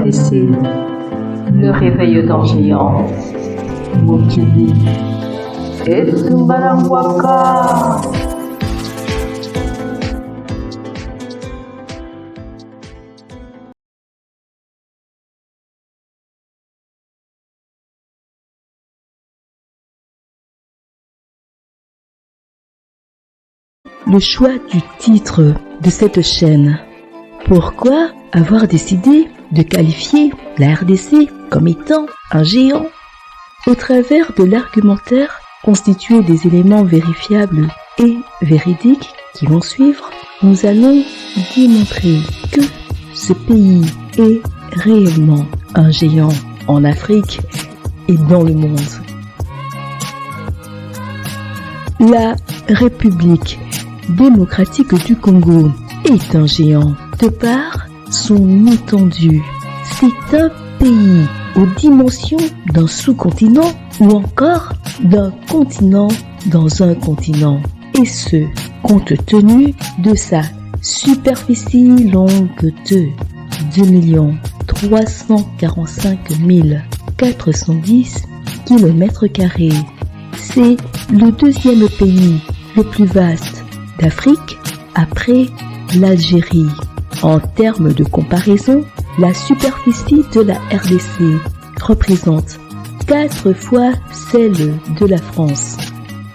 RDC, le réveil d'un géant. Mokili et Sumbarangwaka. Le choix du titre de cette chaîne. Pourquoi avoir décidé de qualifier la RDC comme étant un géant? Au travers de l'argumentaire constitué des éléments vérifiables et véridiques qui vont suivre, nous allons démontrer que ce pays est réellement un géant en Afrique et dans le monde. La République démocratique du Congo est un géant de par son étendue. C'est un pays aux dimensions d'un sous-continent ou encore d'un continent dans un continent. Et ce, compte tenu de sa superficie longue de 2 345 410 km². C'est le deuxième pays le plus vaste d'Afrique après l'Algérie. En termes de comparaison, la superficie de la RDC représente 4 fois celle de la France,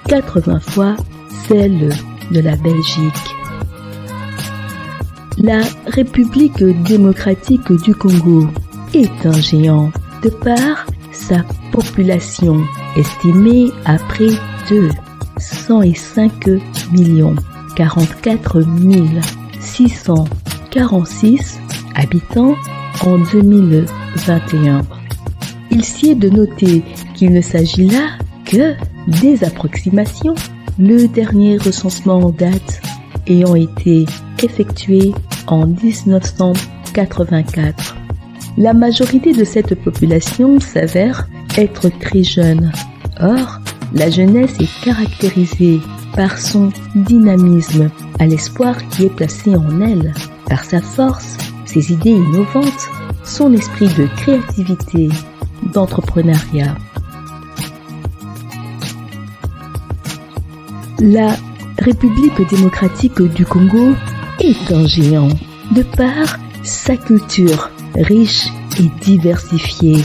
80 fois celle de la Belgique. La République démocratique du Congo est un géant de par sa population estimée à près de 105 044 646 habitants en 2021. Il s'y est de noter qu'il ne s'agit là que des approximations, le dernier recensement en date ayant été effectué en 1984. La majorité de cette population s'avère être très jeune. Or, la jeunesse est caractérisée par son dynamisme, à l'espoir qui est placé en elle, par sa force, ses idées innovantes, son esprit de créativité, d'entrepreneuriat. La République démocratique du Congo est un géant de par sa culture riche et diversifiée.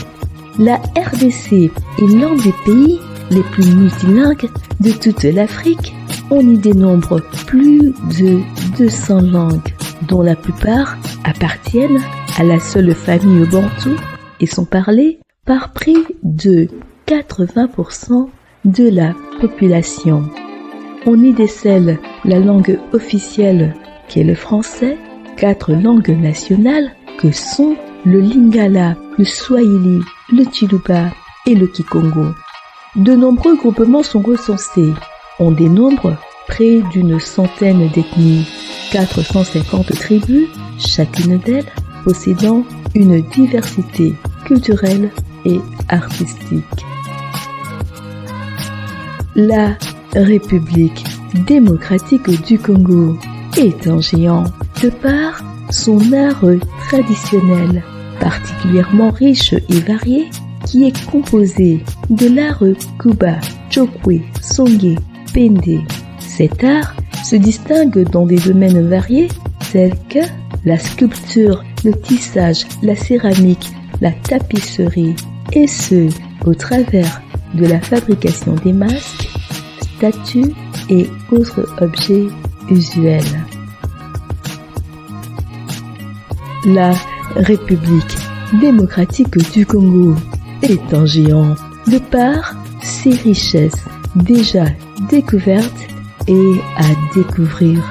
La RDC est l'un des pays les plus multilingues de toute l'Afrique. On y dénombre plus de 200 langues, dont la plupart appartiennent à la seule famille bantou et sont parlées par près de 80% de la population. On y décèle la langue officielle qui est le français, 4 langues nationales que sont le lingala, le swahili, le tshilouba et le kikongo. De nombreux groupements sont recensés. On dénombre près d'une centaine d'ethnies, 450 tribus, chacune d'elles possédant une diversité culturelle et artistique. La République démocratique du Congo est un géant de par son art traditionnel, particulièrement riche et varié, qui est composé de l'art Kuba, Chokwe, Songé, Pende. Cet art se distingue dans des domaines variés tels que la sculpture, le tissage, la céramique, la tapisserie, et ce, au travers de la fabrication des masques, statues et autres objets usuels. La République démocratique du Congo est un géant de par ses richesses déjà découvertes et à découvrir.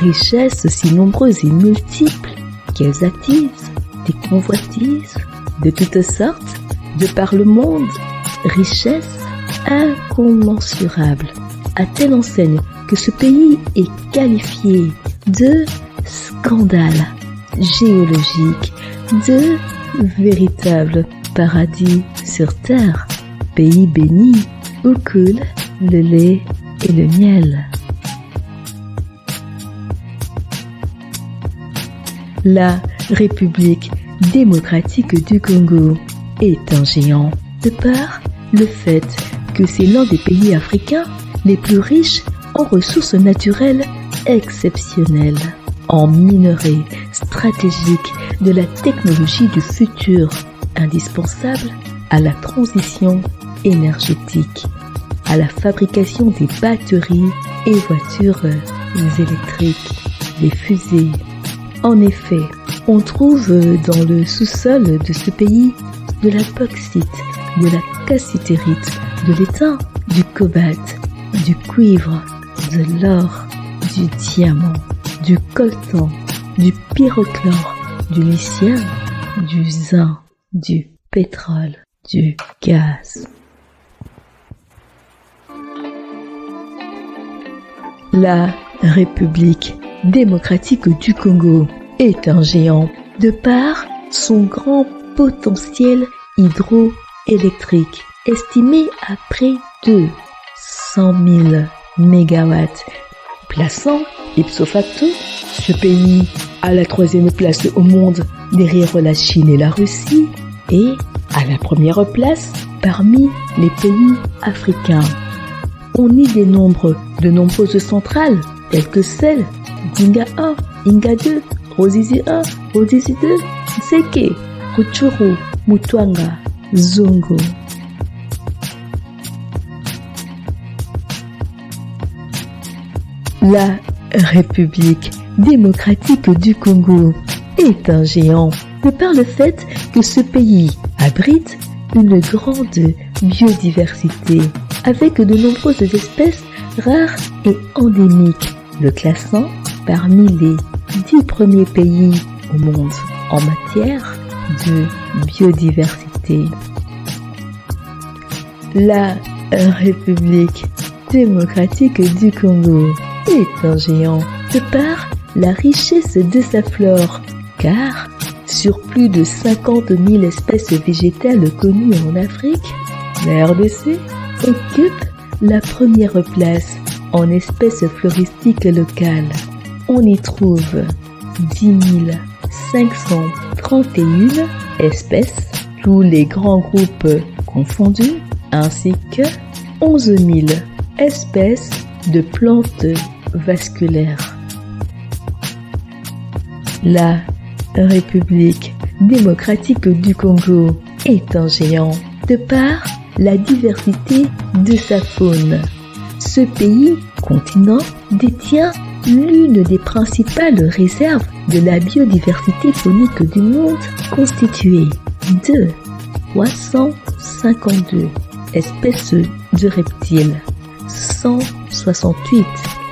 Richesses si nombreuses et multiples qu'elles attisent des convoitises de toutes sortes de par le monde. Richesses incommensurables, à telle enseigne que ce pays est qualifié de scandale géologique, de véritable paradis sur terre, pays béni où coule le lait et le miel. La République démocratique du Congo est un géant de par le fait que c'est l'un des pays africains les plus riches en ressources naturelles exceptionnelles, en minerais stratégiques de la technologie du futur, indispensable à la transition énergétique, à la fabrication des batteries et voitures électriques, des fusées. En effet, on trouve dans le sous-sol de ce pays de la bauxite, de la cassitérite, de l'étain, du cobalt, du cuivre, de l'or, du diamant, du coltan, du pyrochlore, du lithium, du zinc, du pétrole, du gaz. La République démocratique du Congo est un géant de par son grand potentiel hydroélectrique, estimé à près de 100 000 mégawatts, plaçant ipso facto ce pays à la 3e place au monde derrière la Chine et la Russie et à la 1re place parmi les pays africains. On y dénombre de nombreuses centrales telles que celles d'Inga 1, Inga 2, Ruzizi 1, Ruzizi 2, Nseke, Rutshuru, Mutwanga, Zongo. La République démocratique du Congo est un géant de par le fait que ce pays abrite une grande biodiversité avec de nombreuses espèces rares et endémiques, le classant parmi les 10 premiers pays au monde en matière de biodiversité. La République démocratique du Congo est un géant de par la richesse de sa flore, car sur plus de 50 000 espèces végétales connues en Afrique, la RDC occupe la 1re place en espèces floristiques locales. On y trouve 10 531 espèces, tous les grands groupes confondus, ainsi que 11 000 espèces de plantes vasculaires. La République démocratique du Congo est un géant de par la diversité de sa faune. Ce pays, continent, détient l'une des principales réserves de la biodiversité faunique du monde, constituée de 352 espèces de reptiles, 168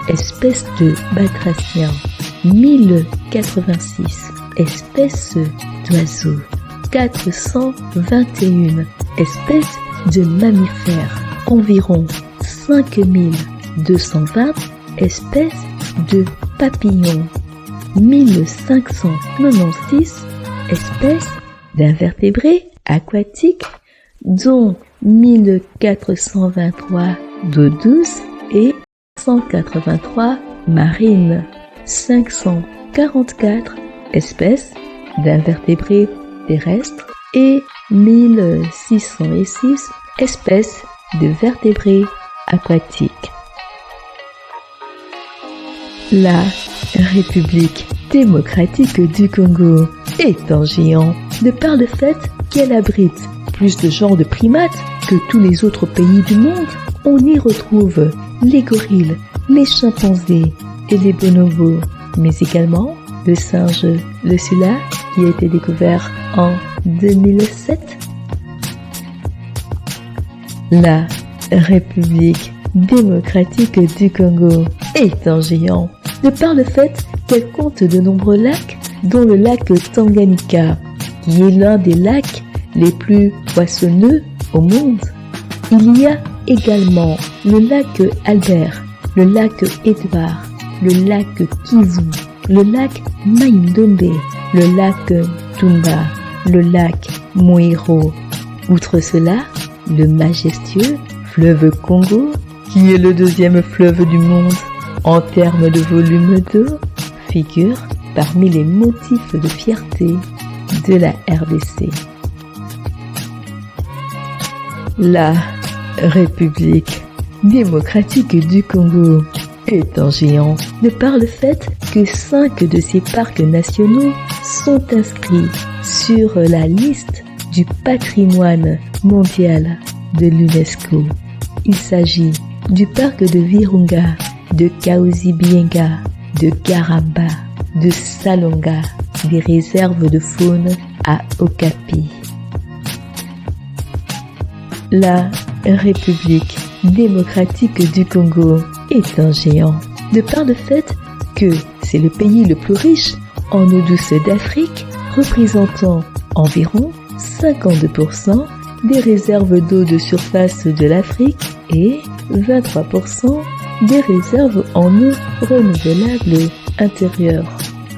espèces de batraciens, 1086 espèces d'oiseaux, 421 espèces de mammifères, environ 5220 espèces de papillons, 1596 espèces d'invertébrés aquatiques, dont 1423 d'eau douce et 183 marines, 544 espèces d'invertébrés terrestres et 1606 espèces de vertébrés aquatiques. La République démocratique du Congo est un géant de par le fait qu'elle abrite plus de genres de primates que tous les autres pays du monde. On y retrouve les gorilles, les chimpanzés et les bonobos, mais également le singe, le sula, qui a été découvert en 2007. La République démocratique du Congo est un géant de par le fait qu'elle compte de nombreux lacs, dont le lac Tanganyika, qui est l'un des lacs les plus poissonneux au monde. Il y a également le lac Albert, le lac Edouard, le lac Kivu, le lac Mai-Ndombe, le lac Tumba, le lac Moiro. Outre cela, le majestueux fleuve Congo, qui est le 2e fleuve du monde en termes de volume d'eau, figure parmi les motifs de fierté de la RDC. La République démocratique du Congo est un géant de par le fait que 5 de ses parcs nationaux sont inscrits sur la liste du patrimoine mondial de l'UNESCO. Il s'agit du parc de Virunga, de Kahuzi-Biega, de Garamba, de Salonga, des réserves de faune à Okapi. La République démocratique du Congo est un géant de par le fait que c'est le pays le plus riche en eau douce d'Afrique, représentant environ 52% des réserves d'eau de surface de l'Afrique et 23% des réserves en eau renouvelable intérieure.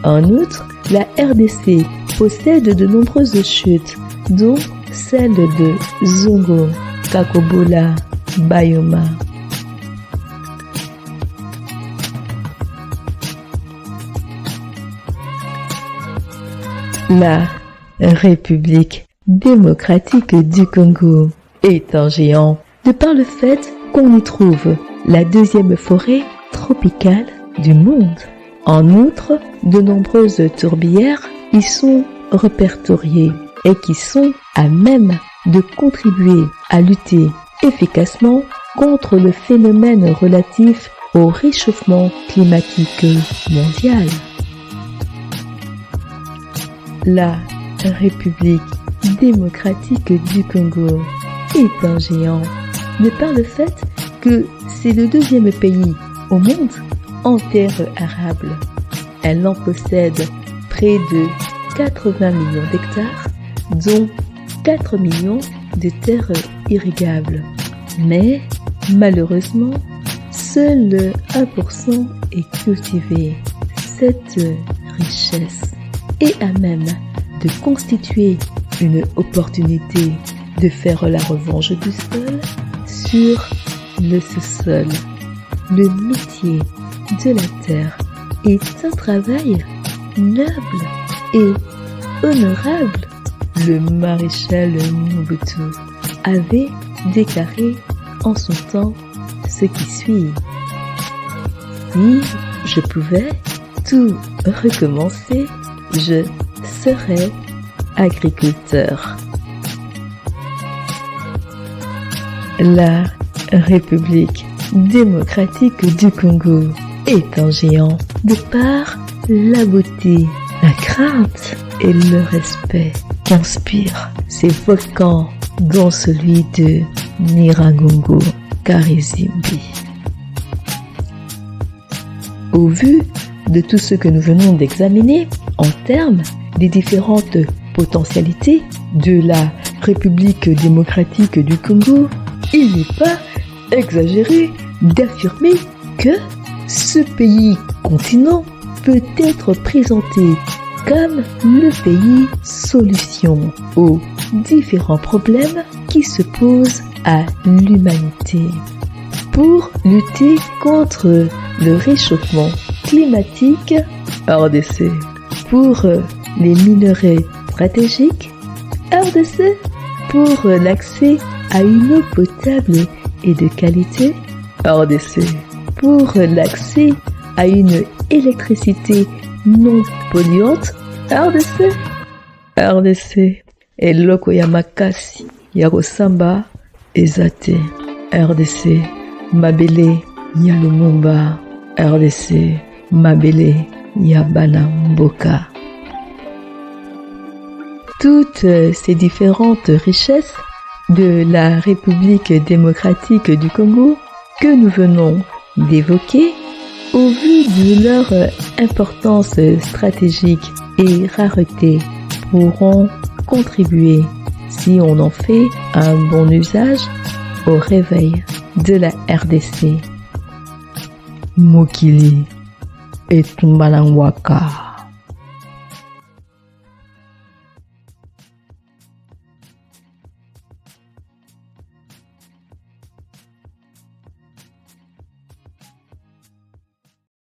En outre, la RDC possède de nombreuses chutes, dont celle de Zongo, Kakobola, Bayoma. La République démocratique du Congo est un géant de par le fait qu'on y trouve la deuxième forêt tropicale du monde. En outre, de nombreuses tourbières y sont répertoriées et qui sont à même de contribuer à lutter efficacement contre le phénomène relatif au réchauffement climatique mondial. La République démocratique du Congo est un géant de par le fait que c'est le deuxième pays au monde en terre arable. Elle en possède près de 80 millions d'hectares, dont 4 millions de terres irrigables. Mais malheureusement, seul 1% est cultivé. Cette richesse est à même de constituer une opportunité de faire la revanche du sol sur le sous-sol. Le métier de la terre est un travail noble et honorable. Le maréchal Mobutu avait déclaré en son temps ce qui suit. Si je pouvais tout recommencer, je serais agriculteur. La République démocratique du Congo est un géant de par la beauté, la crainte et le respect qu'inspirent ces volcans, dont celui de Nyiragongo Karisimbi. Au vu de tout ce que nous venons d'examiner en termes des différentes potentialités de la République démocratique du Congo, il n'est pas exagéré d'affirmer que ce pays continent peut être présenté comme le pays solution aux différents problèmes qui se posent à l'humanité. Pour lutter contre le réchauffement climatique, RDC. Pour les minerais stratégiques, RDC. Pour l'accès à une eau potable et de qualité, RDC. Pour l'accès à une électricité non polluante, RDC. RDC. Eloko ya makasi ya kosamba ezate. RDC. Mabele ya Lumumba. RDC. Mabele ya bana mboka. Toutes ces différentes richesses de la République démocratique du Congo que nous venons d'évoquer, au vu de leur importance stratégique et rareté, pourront contribuer, si on en fait un bon usage, au réveil de la RDC. Mokili et Tumbalangwaka.